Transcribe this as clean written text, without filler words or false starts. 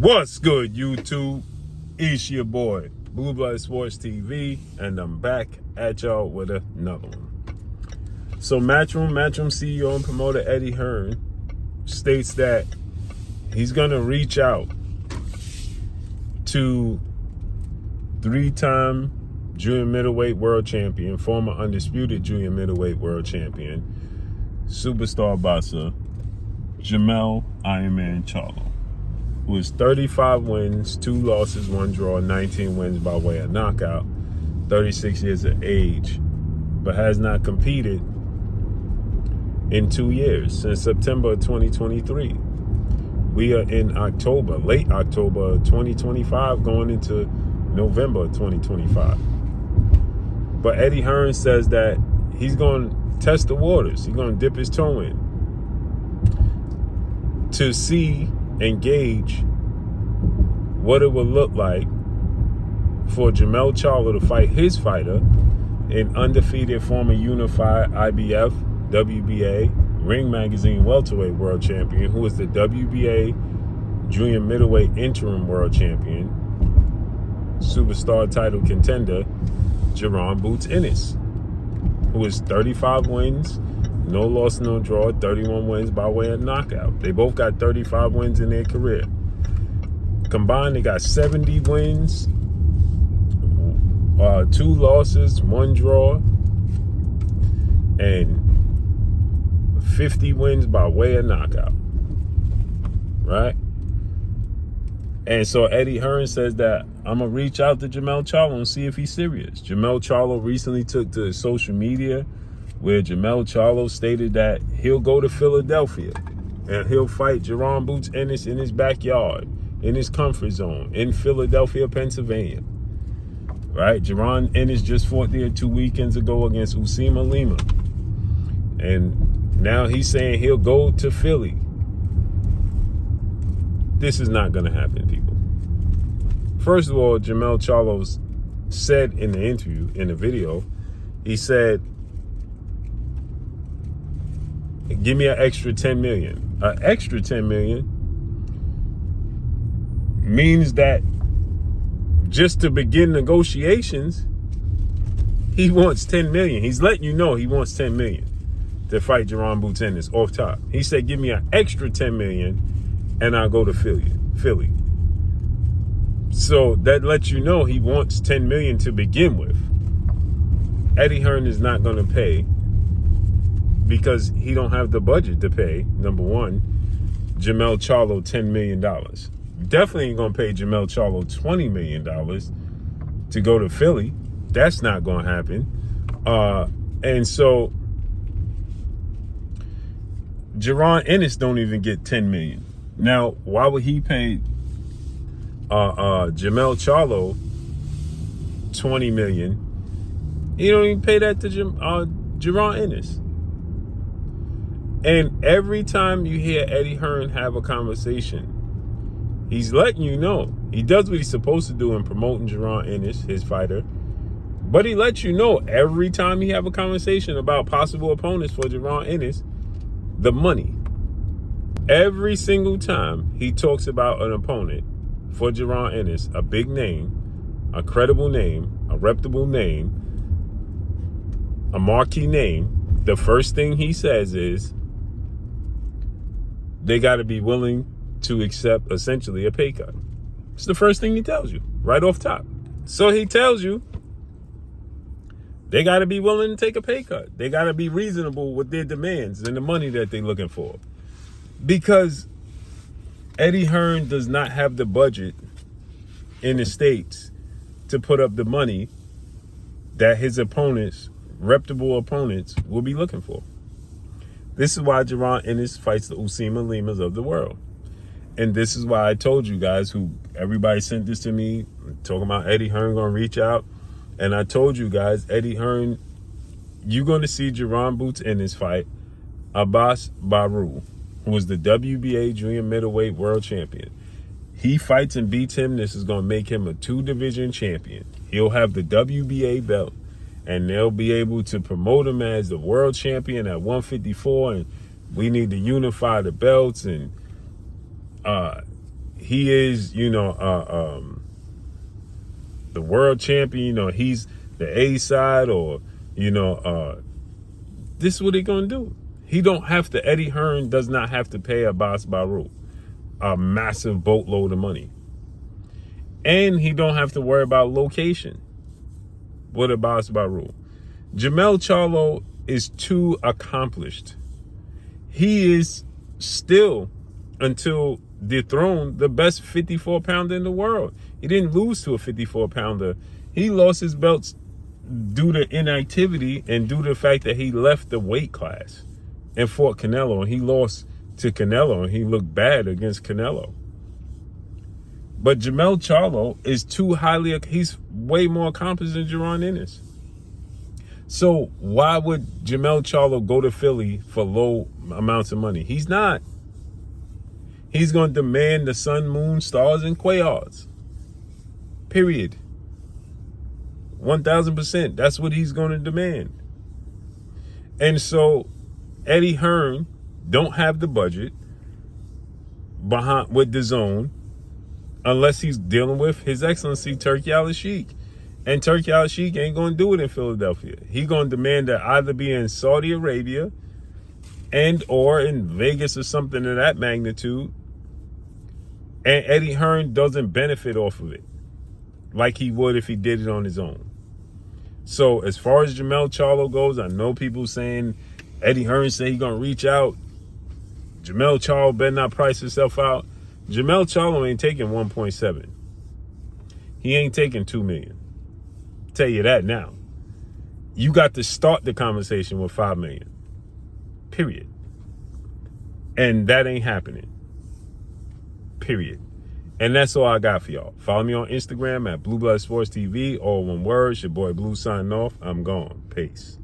What's good, YouTube? It's your boy, Blue Blood Sports TV, and I'm back at y'all with another one. So Matchroom CEO and promoter Eddie Hearn states that he's going to reach out to three-time junior middleweight world champion, former undisputed junior middleweight world champion, superstar boxer, Jermell Iron Man Charlo, who is 35 wins, 2 losses, 1 draw, 19 wins by way of knockout, 36 years of age, but has not competed in 2 years, since September of 2023. We are in October, late October 2025, going into November 2025. But Eddie Hearn says that he's going to test the waters. He's going to dip his toe in to see and gauge what it would look like for Jermell Charlo to fight his fighter, an undefeated former unified IBF, WBA, Ring Magazine welterweight world champion, who is the WBA junior middleweight interim world champion, superstar title contender, Jaron Ennis, who is 35 wins, no loss, no draw, 31 wins by way of knockout. They both got 35 wins in their career. Combined, they got 70 wins, 2 losses, 1 draw, and 50 wins by way of knockout. Right? And so Eddie Hearn says that I'm going to reach out to Jermell Charlo and see if he's serious. Jermell Charlo recently took to social media where Jermell Charlo stated that he'll go to Philadelphia and he'll fight Jaron Ennis in his backyard, in his comfort zone, in Philadelphia, Pennsylvania. Right? Jaron Ennis just fought there 2 weekends ago against Usima Lima. And now he's saying he'll go to Philly. This is not going to happen, people. First of all, Jermell Charlo said in the interview, in the video, he said, give me an extra 10 million. An extra 10 million means that just to begin negotiations, he wants 10 million. He's letting you know he wants 10 million to fight Jaron Ennis off top. He said, give me an extra 10 million and I'll go to Philly. So that lets you know he wants 10 million to begin with. Eddie Hearn is not going to pay because he don't have the budget to pay, number one, Jermell Charlo $10 million. Definitely ain't going to pay Jermell Charlo $20 million to go to Philly. That's not going to happen. And so Jaron Ennis don't even get $10 million. Now, why would he pay Jermell Charlo $20 million? He don't even pay that to Jaron Ennis. And every time you hear Eddie Hearn have a conversation, he's letting you know. He does what he's supposed to do in promoting Jaron Ennis, his fighter. But he lets you know every time he have a conversation about possible opponents for Jaron Ennis, the money. Every single time he talks about an opponent for Jaron Ennis, a big name, a credible name, a reputable name, a marquee name, the first thing he says is they got to be willing to accept essentially a pay cut. It's the first thing he tells you right off top. So he tells you they got to be willing to take a pay cut. They got to be reasonable with their demands and the money that they're looking for. Because Eddie Hearn does not have the budget in the States to put up the money that his opponents, reputable opponents, will be looking for. This is why Jaron Ennis fights the Usima Limas of the world. And this is why I told you guys, who everybody sent this to me, talking about Eddie Hearn going to reach out. And I told you guys, Eddie Hearn, you're going to see Jaron Ennis fight Abbas Baru, who was the WBA junior middleweight world champion. He fights and beats him. This is going to make him a 2-division champion. He'll have the WBA belt, and they'll be able to promote him as the world champion at 154. And we need to unify the belts. And he is, the world champion, he's the A side, or, this is what they're going to do. He don't have to, Eddie Hearn does not have to pay Abbas Baru a massive boatload of money. And he don't have to worry about location with Abbas Baru. Jermell Charlo is too accomplished. He is still, until dethroned, the best 54-pounder in the world. He didn't lose to a 54-pounder. He lost his belts due to inactivity and due to the fact that he left the weight class and fought Canelo. And he lost to Canelo, and he looked bad against Canelo. But Jermell Charlo is too highly, he's way more accomplished than Jaron Ennis. So why would Jermell Charlo go to Philly for low amounts of money? He's not. He's going to demand the sun, moon, stars, and quails. Period. 1,000%. That's what he's going to demand. And so Eddie Hearn don't have the budget behind with the zone unless he's dealing with His Excellency Turki Al-Sheikh. And Turki Al-Sheikh ain't going to do it in Philadelphia. He's going to demand to either be in Saudi Arabia and or in Vegas or something of that magnitude. And Eddie Hearn doesn't benefit off of it like he would if he did it on his own. So as far as Jermell Charlo goes, I know people saying Eddie Hearn say he's going to reach out. Jermell Charlo better not price himself out. Jermell Charlo ain't taking 1.7. He ain't taking 2 million. Tell you that now. You got to start the conversation with 5 million. Period. And that ain't happening. Period. And that's all I got for y'all. Follow me on Instagram at Blue Blood Sports TV. All one word. It's your boy Blue signing off. I'm gone. Peace.